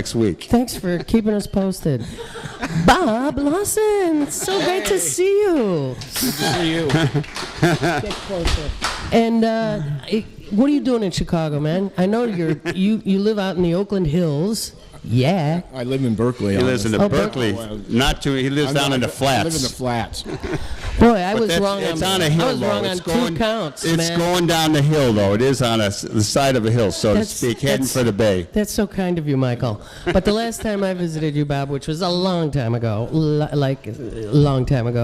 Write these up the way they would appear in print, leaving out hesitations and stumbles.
next week. Thanks for keeping us posted. Bob Lawson, it's so great to see you. Good to see you. Get closer. And what are you doing in Chicago, man? I know you live out in the Oakland Hills. Yeah. I live in Berkeley. He lives in the Berkeley. He lives down in the flats. I live in the flats. Boy, I was wrong. It's on a hill, I was wrong on two counts, man. It's going down the hill, though. It is on the side of a hill, so to speak, heading for the bay. That's so kind of you, Michael. But the last time I visited you, Bob, which was a long time ago,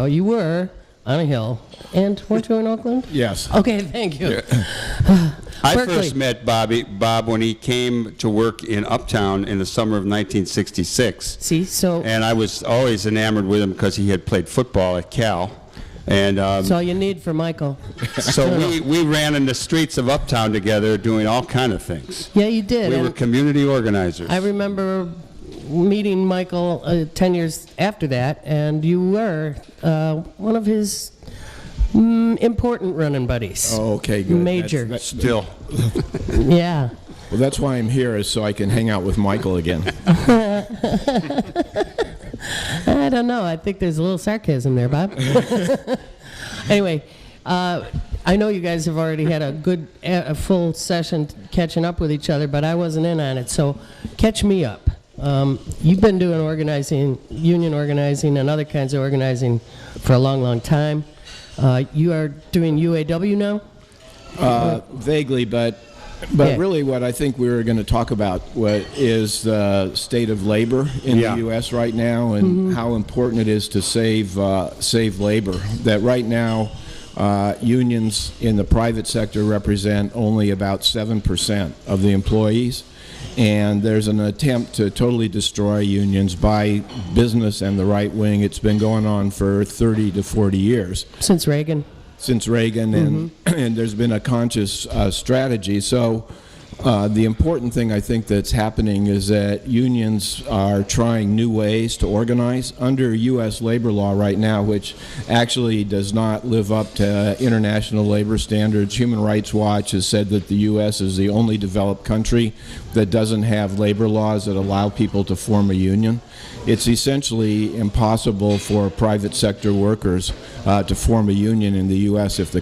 you were on a hill. And weren't you in Oakland? Yes. Okay, thank you. Yeah. I Berkeley. first met Bob when he came to work in Uptown in the summer of 1966. See, so... And I was always enamored with him because he had played football at Cal. And that's all you need for Michael. So we ran in the streets of Uptown together doing all kind of things. Yeah, you did. We were community organizers. I remember meeting Michael 10 years after that, and you were one of his important running buddies. Oh, okay, good. Major. Still. Yeah. Well, that's why I'm here, is so I can hang out with Michael again. I don't know. I think there's a little sarcasm there, Bob. Anyway, I know you guys have already had a full session catching up with each other, but I wasn't in on it, so catch me up. You've been doing union organizing, and other kinds of organizing for a long, long time. You are doing UAW now? Vaguely, but Yeah. really what I think we were going to talk about is the state of labor in the U.S. right now, and how important it is to save labor. That right now, unions in the private sector represent only about 7% of the employees, and there's an attempt to totally destroy unions by business and the right wing. It's been going on for 30 to 40 years. Since Reagan. And there's been a conscious strategy. So the important thing I think that's happening is that unions are trying new ways to organize under U.S. labor law right now, which actually does not live up to international labor standards. Human Rights Watch has said that the U.S. is the only developed country that doesn't have labor laws that allow people to form a union. It's essentially impossible for private sector workers to form a union in the U.S. if the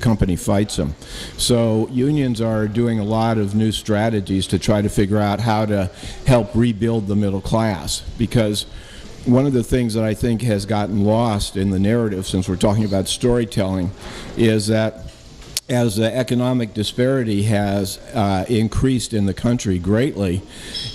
company fights them. So unions are doing a lot of new strategies to try to figure out how to help rebuild the middle class, because one of the things that I think has gotten lost in the narrative, since we're talking about storytelling, is that as the economic disparity has increased in the country greatly,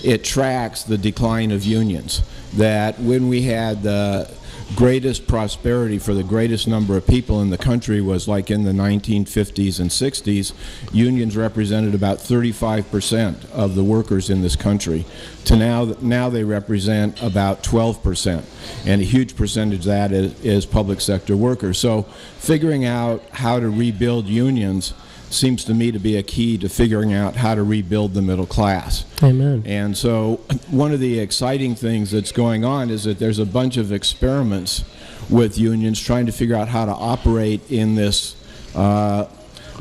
it tracks the decline of unions. That when we had the greatest prosperity for the greatest number of people in the country was like in the 1950s and 60s, unions represented about 35% of the workers in this country. To now they represent about 12%, and a huge percentage of that is public sector workers. So figuring out how to rebuild unions seems to me to be a key to figuring out how to rebuild the middle class. Amen. And so one of the exciting things that's going on is that there's a bunch of experiments with unions trying to figure out how to operate in this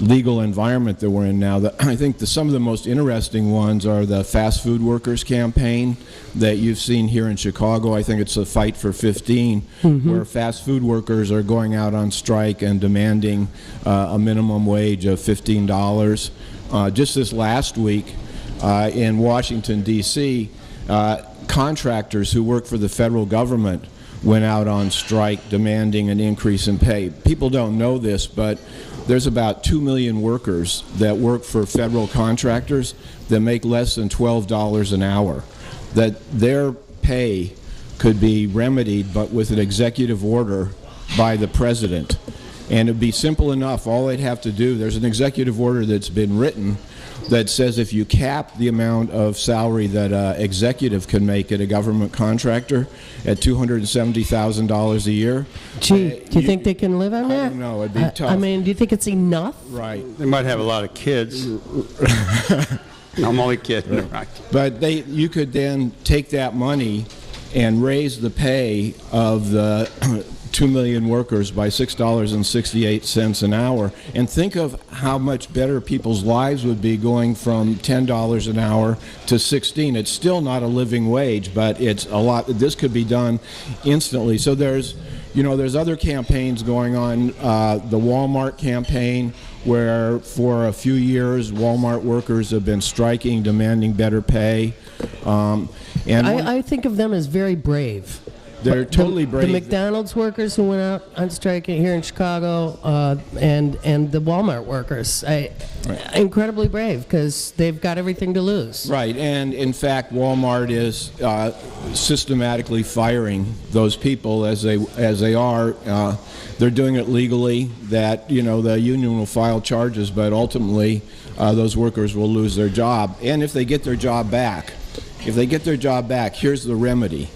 legal environment that we're in now. I think some of the most interesting ones are the fast food workers campaign that you've seen here in Chicago. I think it's the Fight for 15, where fast food workers are going out on strike and demanding a minimum wage of $15. Just this last week in Washington, D.C., contractors who work for the federal government went out on strike demanding an increase in pay. People don't know this, but there's about 2 million workers that work for federal contractors that make less than $12 an hour. That their pay could be remedied, but with an executive order by the president. And it'd be simple enough. All they'd have to do, there's an executive order that's been written that says if you cap the amount of salary that an executive can make at a government contractor at $270,000 a year. Gee, do you think they can live on that? I don't know. It'd be tough. I mean, do you think it's enough? Right. They might have a lot of kids. I'm only kidding. Right. But you could then take that money and raise the pay of the 2 million workers by $6.68 an hour. And think of how much better people's lives would be going from $10 an hour to $16. It's still not a living wage, but it's a lot. This could be done instantly. So there's other campaigns going on. The Walmart campaign, where for a few years Walmart workers have been striking, demanding better pay. I think of them as very brave. They're totally brave. The McDonald's workers who went out on strike here in Chicago, and the Walmart workers, incredibly brave because they've got everything to lose. Right, and in fact, Walmart is systematically firing those people as they are. They're doing it legally. That the union will file charges, but ultimately, those workers will lose their job. And if they get their job back, here's the remedy.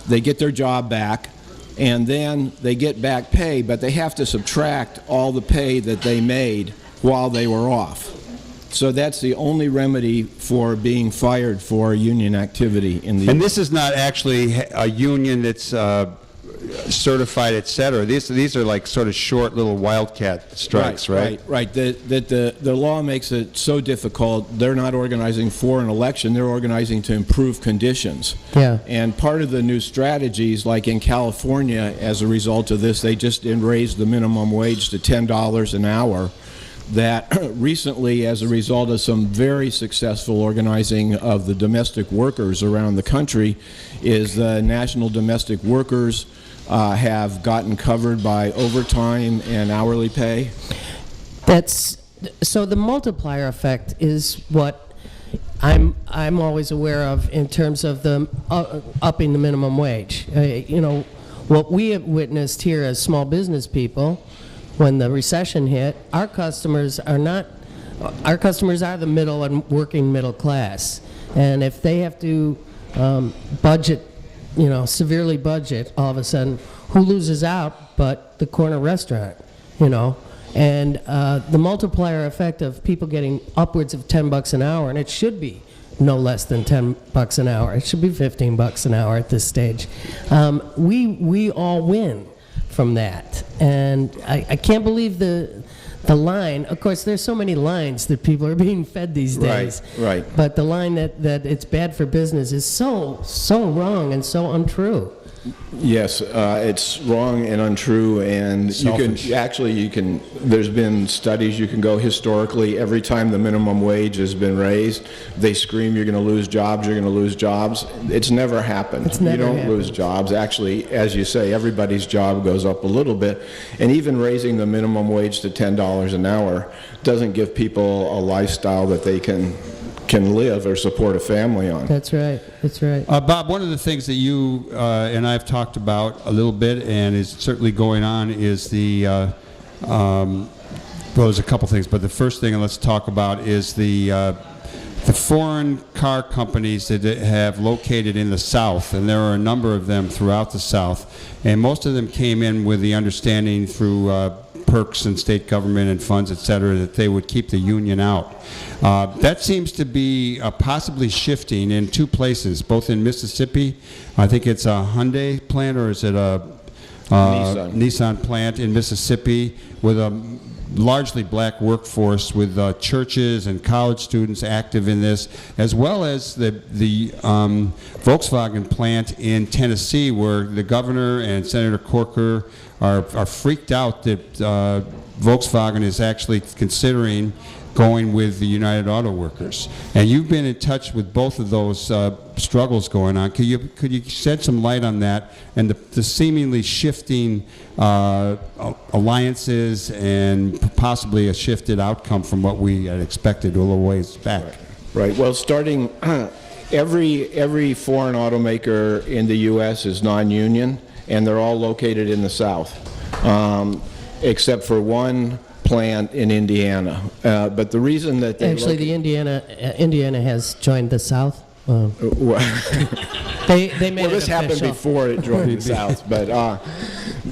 They get their job back, and then they get back pay, but they have to subtract all the pay that they made while they were off. So that's the only remedy for being fired for union activity in the. And this is not actually a union that's certified, et cetera. These are like sort of short little wildcat strikes, right? Right. The law makes it so difficult. They're not organizing for an election. They're organizing to improve conditions. Yeah. And part of the new strategies, like in California, as a result of this, they just raised the minimum wage to $10 an hour. That recently, as a result of some very successful organizing of the domestic workers around the country, is the National Domestic Workers have gotten covered by overtime and hourly pay. So the multiplier effect is what I'm always aware of in terms of the upping the minimum wage. What we have witnessed here as small business people, when the recession hit, our customers are the middle and working middle class, and if they have to budget, severely budget, all of a sudden, who loses out but the corner restaurant, and the multiplier effect of people getting upwards of $10 an hour, and it should be no less than $10 an hour. It should be $15 an hour at this stage. We all win from that, and I can't believe the line. Of course, there's so many lines that people are being fed these days. Right. But the line that it's bad for business is so wrong and so untrue. Yes, it's wrong and untrue, and you can. There's been studies. You can go historically. Every time the minimum wage has been raised, they scream, "You're going to lose jobs. You're going to lose jobs." It's never happened. You don't lose jobs. Actually, as you say, everybody's job goes up a little bit, and even raising the minimum wage to $10 an hour doesn't give people a lifestyle that they can live or support a family on. That's right. Bob, one of the things that you and I've talked about a little bit and is certainly going on is well, there's a couple things, but the first thing let's talk about is the foreign car companies that have located in the South, and there are a number of them throughout the South, and most of them came in with the understanding through perks and state government and funds, et cetera, that they would keep the union out. That seems to be possibly shifting in two places, both in Mississippi. I think it's a Hyundai plant, or is it a Nissan plant in Mississippi, with a largely black workforce, with churches and college students active in this, as well as the Volkswagen plant in Tennessee, where the governor and Senator Corker are freaked out that Volkswagen is actually considering going with the United Auto Workers. And you've been in touch with both of those struggles going on. Could you shed some light on that and the seemingly shifting alliances and possibly a shifted outcome from what we had expected a little ways back? Right. Well, starting every foreign automaker in the U.S. is non-union, and they're all located in the South, except for one plant in Indiana. But the reason that they Indiana has joined the South. They made this happened before it joined the South, but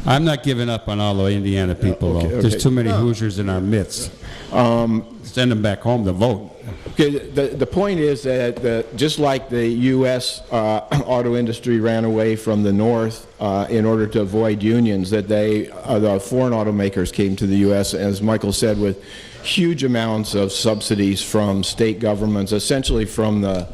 I'm not giving up on all the Indiana people, though. There's too many Hoosiers in our midst. Send them back home to vote. Okay, the point is that just like the U.S. Auto industry ran away from the North in order to avoid unions, that the foreign automakers came to the U.S., as Michael said, with huge amounts of subsidies from state governments, essentially from the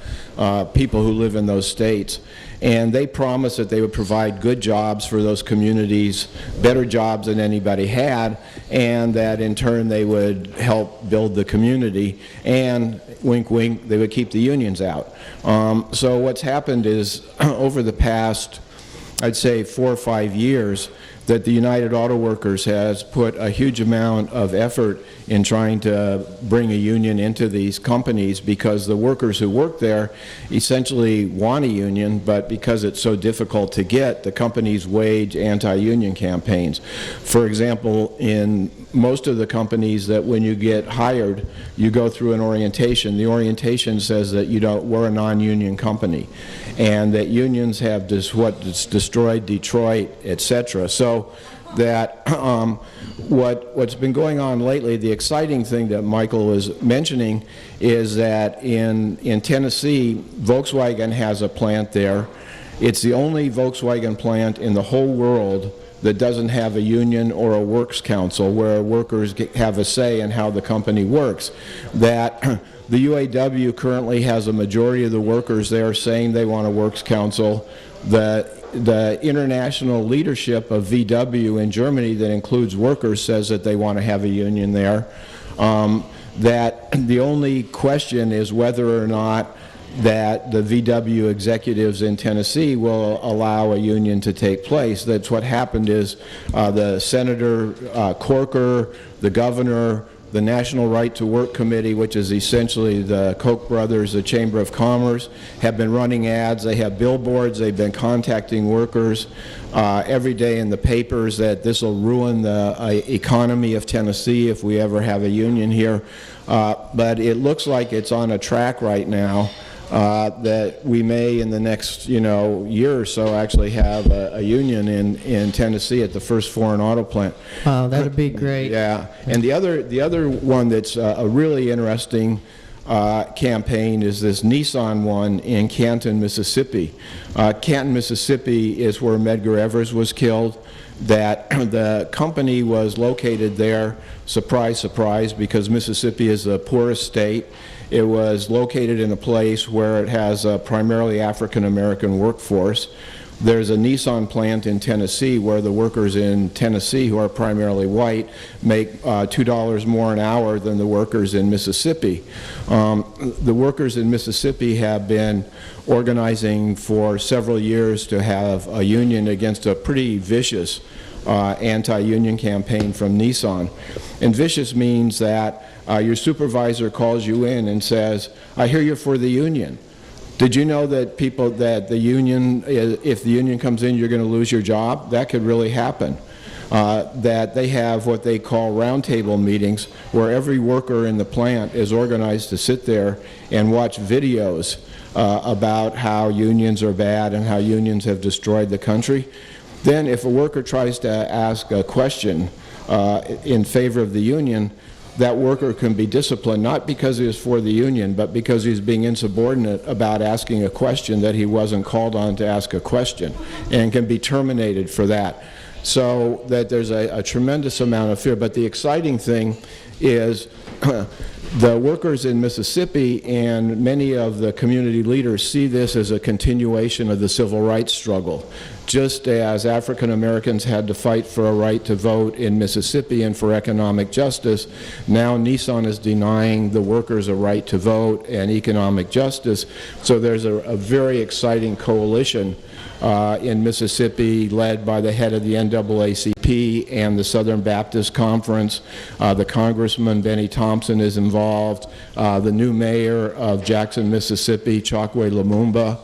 people who live in those states. And they promised that they would provide good jobs for those communities, better jobs than anybody had, and that in turn they would help build the community, and wink wink, they would keep the unions out. So what's happened is over the past, I'd say 4 or 5 years, that the United Auto Workers has put a huge amount of effort in trying to bring a union into these companies, because the workers who work there essentially want a union, but because it's so difficult to get, the companies wage anti-union campaigns. For example, in most of the companies, that when you get hired, you go through an orientation. The orientation says that we're a non-union company, and that unions have destroyed Detroit, etc. So that what's been going on lately, the exciting thing that Michael was mentioning, is that in Tennessee, Volkswagen has a plant there. It's the only Volkswagen plant in the whole world that doesn't have a union or a works council, where workers have a say in how the company works. That the UAW currently has a majority of the workers there saying they want a works council. The international leadership of VW in Germany, that includes workers, says that they want to have a union there. That the only question is whether or not that the VW executives in Tennessee will allow a union to take place. That's what happened is the Senator Corker, the governor, the National Right to Work Committee, which is essentially the Koch brothers, the Chamber of Commerce, have been running ads. They have billboards. They've been contacting workers every day in the papers that this will ruin the economy of Tennessee if we ever have a union here. But it looks like it's on a track right now that we may, in the next year or so, actually have a union in Tennessee at the first foreign auto plant. Wow, that would be great. Yeah, and the other one that's a really interesting campaign is this Nissan one in Canton, Mississippi. Canton, Mississippi is where Medgar Evers was killed. That the company was located there, surprise, surprise, because Mississippi is the poorest state. It was located in a place where it has a primarily African-American workforce. There's a Nissan plant in Tennessee where the workers in Tennessee, who are primarily white, make $2 more an hour than the workers in Mississippi. The workers in Mississippi have been organizing for several years to have a union against a pretty vicious anti-union campaign from Nissan. And vicious means that your supervisor calls you in and says, I hear you're for the union. Did you know that the union, if the union comes in, you're going to lose your job? That could really happen. That they have what they call roundtable meetings, where every worker in the plant is organized to sit there and watch videos about how unions are bad and how unions have destroyed the country. Then if a worker tries to ask a question in favor of the union, that worker can be disciplined, not because he is for the union, but because he's being insubordinate about asking a question that he wasn't called on to ask a question, and can be terminated for that. So that there's a tremendous amount of fear. But the exciting thing is the workers in Mississippi and many of the community leaders see this as a continuation of the civil rights struggle. Just as African Americans had to fight for a right to vote in Mississippi and for economic justice, now Nissan is denying the workers a right to vote and economic justice. So there's a very exciting coalition in Mississippi, led by the head of the NAACP and the Southern Baptist Conference. The Congressman Benny Thompson is involved. The new mayor of Jackson, Mississippi, Chokwe Lumumba,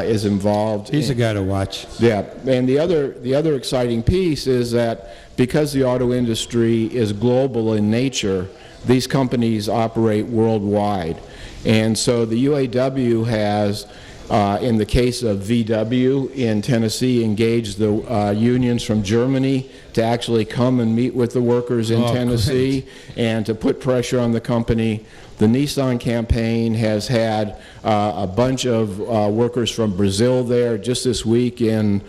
is involved. He's a guy to watch. Yeah, and the other exciting piece is that because the auto industry is global in nature, these companies operate worldwide. And so the UAW has In the case of VW in Tennessee, engaged the unions from Germany to actually come and meet with the workers in Tennessee and to put pressure on the company. The Nissan campaign has had a bunch of workers from Brazil there. Just this week in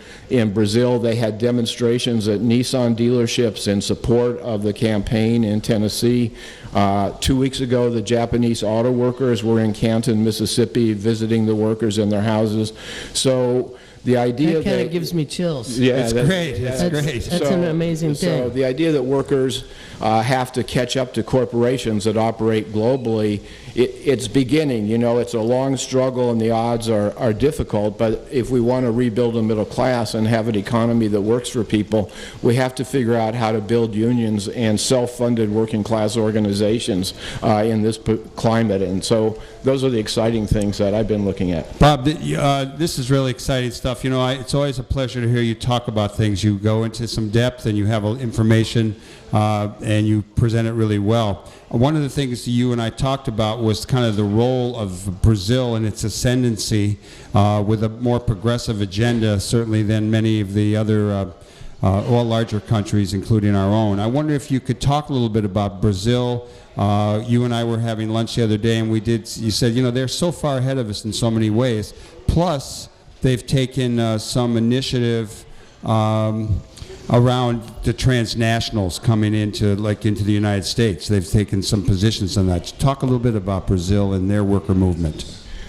Brazil, they had demonstrations at Nissan dealerships in support of the campaign in Tennessee. 2 weeks ago, the Japanese auto workers were in Canton, Mississippi, visiting the workers in their houses. So the idea that kind of gives me chills. Yeah, that's great. That's great. That's an amazing thing. So the idea that workers have to catch up to corporations that operate globally, it's beginning. You know, it's a long struggle and the odds are difficult, but if we want to rebuild a middle class and have an economy that works for people, we have to figure out how to build unions and self-funded working class organizations in this climate. And so those are the exciting things that I've been looking at. Bob, this is really exciting stuff. You know, it's always a pleasure to hear you talk about things. You go into some depth and you have information and you present it really well. One of the things you and I talked about was kind of the role of Brazil and its ascendancy with a more progressive agenda, certainly than many of the other all larger countries, including our own. I wonder if you could talk a little bit about Brazil. You and I were having lunch the other day, and you said, you know, they're so far ahead of us in so many ways. Plus, they've taken some initiative around the transnationals coming into the United States. They've taken some positions on that. Talk a little bit about Brazil and their worker movement.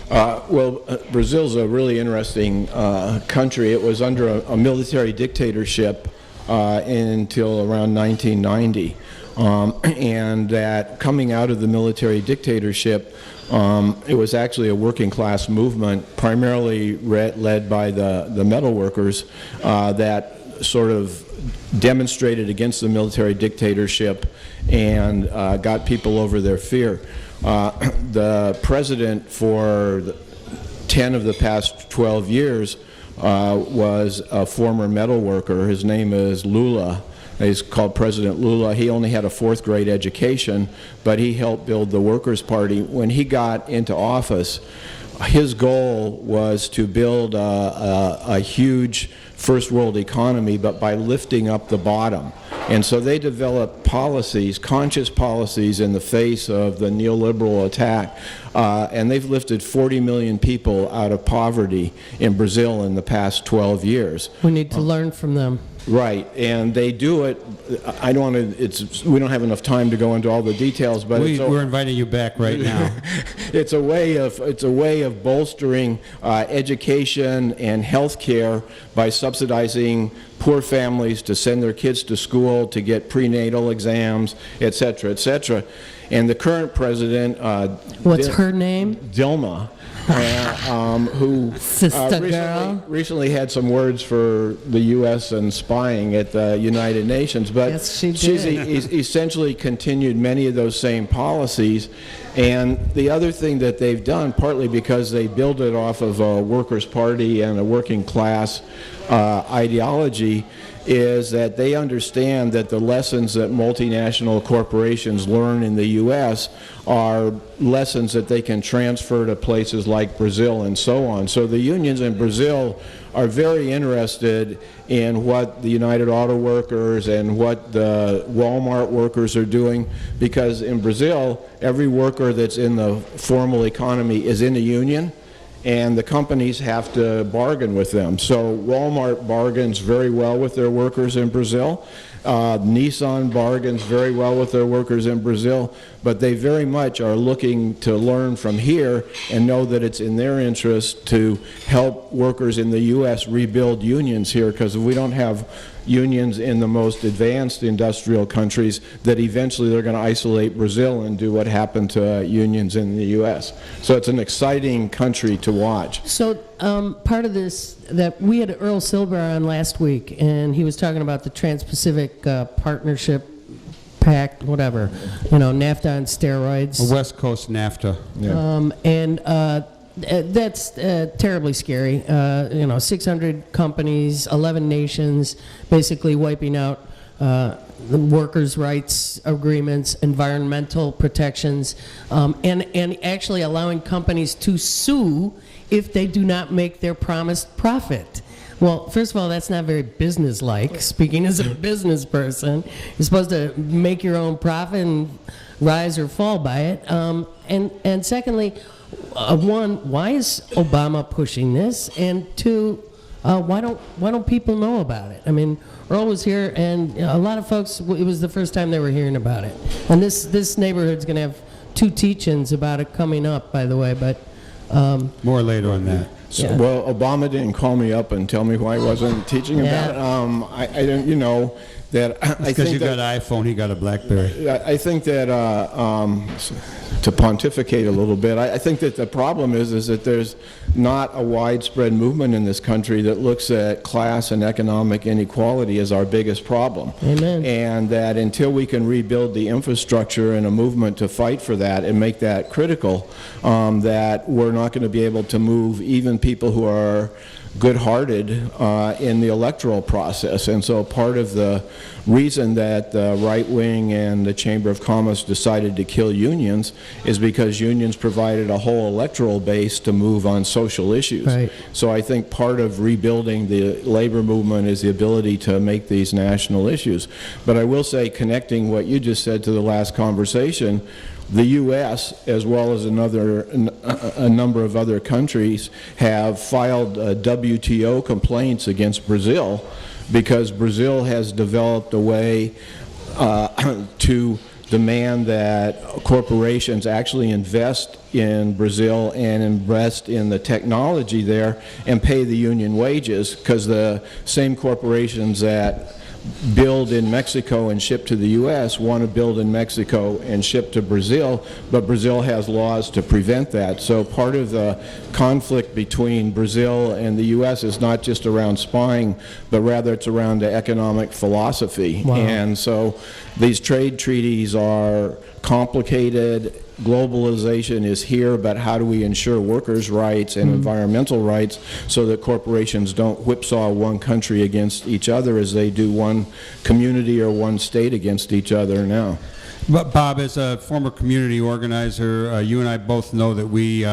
Brazil's a really interesting country. It was under a military dictatorship until around 1990. And that coming out of the military dictatorship, it was actually a working class movement, primarily led by the metal workers that sort of demonstrated against the military dictatorship and got people over their fear. The president for 10 of the past 12 years was a former metal worker. His name is Lula. He's called President Lula. He only had a 4th grade education, but he helped build the Workers' Party. When he got into office, his goal was to build a huge first world economy, but by lifting up the bottom. And so they developed policies, conscious policies, in the face of the neoliberal attack. And they've lifted 40 million people out of poverty in Brazil in the past 12 years. We need to learn from them. Right, and they do it. I don't want to. We don't have enough time to go into all the details, but we're inviting you back right now. It's a way of bolstering education and health care by subsidizing poor families to send their kids to school, to get prenatal exams, et cetera, et cetera. And the current president, what's her name? Dilma. Who recently had some words for the U.S. and spying at the United Nations, but yes, she's essentially continued many of those same policies. And the other thing that they've done, partly because they build it off of a workers' party and a working class ideology, is that they understand that the lessons that multinational corporations learn in the U.S. are lessons that they can transfer to places like Brazil and so on. So the unions in Brazil are very interested in what the United Auto Workers and what the Walmart workers are doing, because in Brazil, every worker that's in the formal economy is in a union, and the companies have to bargain with them. So Walmart bargains very well with their workers in Brazil. Nissan bargains very well with their workers in Brazil, but they very much are looking to learn from here and know that it's in their interest to help workers in the U.S. rebuild unions here, because if we don't have unions in the most advanced industrial countries, that eventually they're going to isolate Brazil and do what happened to unions in the U.S. So it's an exciting country to watch. So part of this, that we had Earl Silber on last week, and he was talking about the Trans-Pacific Partnership Pact, whatever, NAFTA on steroids. West Coast NAFTA. Yeah. That's terribly scary. 600 companies, 11 nations, basically wiping out the workers' rights agreements, environmental protections, and actually allowing companies to sue if they do not make their promised profit. Well, first of all, that's not very business-like. Speaking as a business person, you're supposed to make your own profit and rise or fall by it. And secondly, one, why is Obama pushing this? And two, why don't people know about it? I mean, Earl was here, and a lot of folks, it was the first time they were hearing about it. And this neighborhood's going to have 2 teach-ins about it coming up, by the way, but... More later on that. So, Yeah. well, Obama didn't call me up and tell me why he wasn't teaching about it. I don't, that I Because think you that, got an iPhone, he got a BlackBerry. I think that to pontificate a little bit, I think that the problem is that there's not a widespread movement in this country that looks at class and economic inequality as our biggest problem. Amen. And that until we can rebuild the infrastructure and a movement to fight for that and make that critical, that we're not going to be able to move even people who are good-hearted in the electoral process. And so part of the reason that the right wing and the Chamber of Commerce decided to kill unions is because unions provided a whole electoral base to move on social issues. Right. So I think part of rebuilding the labor movement is the ability to make these national issues. But I will say, connecting what you just said to the last conversation, the U.S., as well as a number of other countries, have filed WTO complaints against Brazil because Brazil has developed a way to demand that corporations actually invest in Brazil and invest in the technology there and pay the union wages, because the same corporations that build in Mexico and ship to the U.S. want to build in Mexico and ship to Brazil, but Brazil has laws to prevent that. So part of the conflict between Brazil and the U.S. is not just around spying, but rather it's around the economic philosophy. Wow. And so these trade treaties are complicated. Globalization is here, but how do we ensure workers' rights and environmental rights so that corporations don't whipsaw one country against each other as they do one community or one state against each other now? But Bob, as a former community organizer, you and I both know that we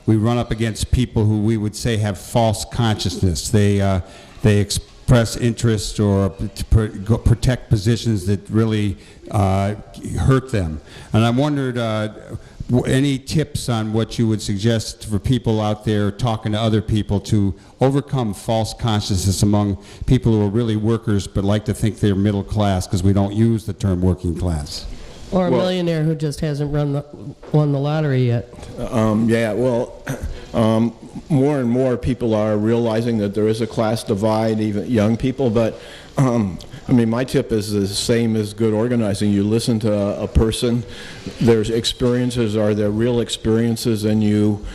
run up against people who we would say have false consciousness. They express interest or to protect positions that really hurt them. And I wondered, any tips on what you would suggest for people out there talking to other people to overcome false consciousness among people who are really workers but like to think they're middle class, because we don't use the term working class? Or a millionaire who just hasn't won the lottery yet. Yeah, well, more and more people are realizing that there is a class divide, even young people, but I mean, my tip is the same as good organizing. You listen to a person, their experiences are their real experiences, and you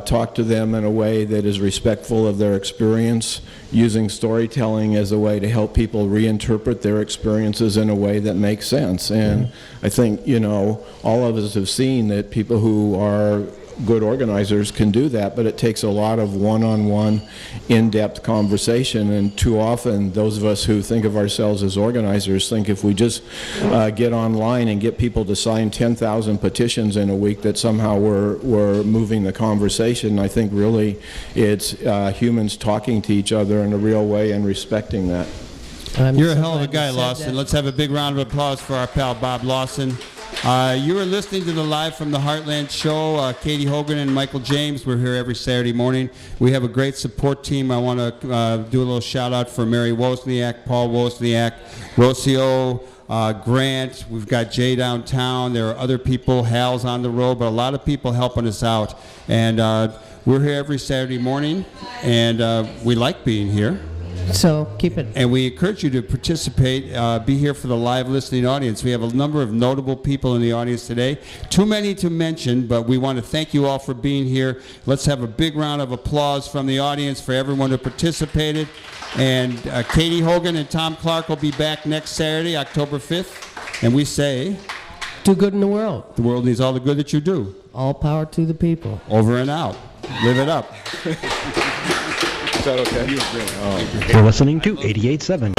talk to them in a way that is respectful of their experience, using storytelling as a way to help people reinterpret their experiences in a way that makes sense. And I think, all of us have seen that people who are good organizers can do that, but it takes a lot of one-on-one, in-depth conversation, and too often those of us who think of ourselves as organizers think if we just get online and get people to sign 10,000 petitions in a week that somehow we're moving the conversation. I think really it's humans talking to each other in a real way and respecting that. You're a hell of a guy, Lawson. Let's have a big round of applause for our pal Bob Lawson. You are listening to the Live from the Heartland show. Katie Hogan and Michael James. We're here every Saturday morning. We have a great support team. I want to do a little shout out for Mary Wozniak, Paul Wozniak, Rocio, Grant. We've got Jay downtown. There are other people. Hal's on the road, but a lot of people helping us out. And we're here every Saturday morning, and we like being here. So keep it. And we encourage you to participate, be here for the live listening audience. We have a number of notable people in the audience today. Too many to mention, but we want to thank you all for being here. Let's have a big round of applause from the audience for everyone who participated. And Katie Hogan and Tom Clark will be back next Saturday, October 5th. And we say, Do good in the world. the world needs all the good that you do. All power to the people. Over and out. Live it up. Is that okay? You agree. Oh. You're listening to 88.7.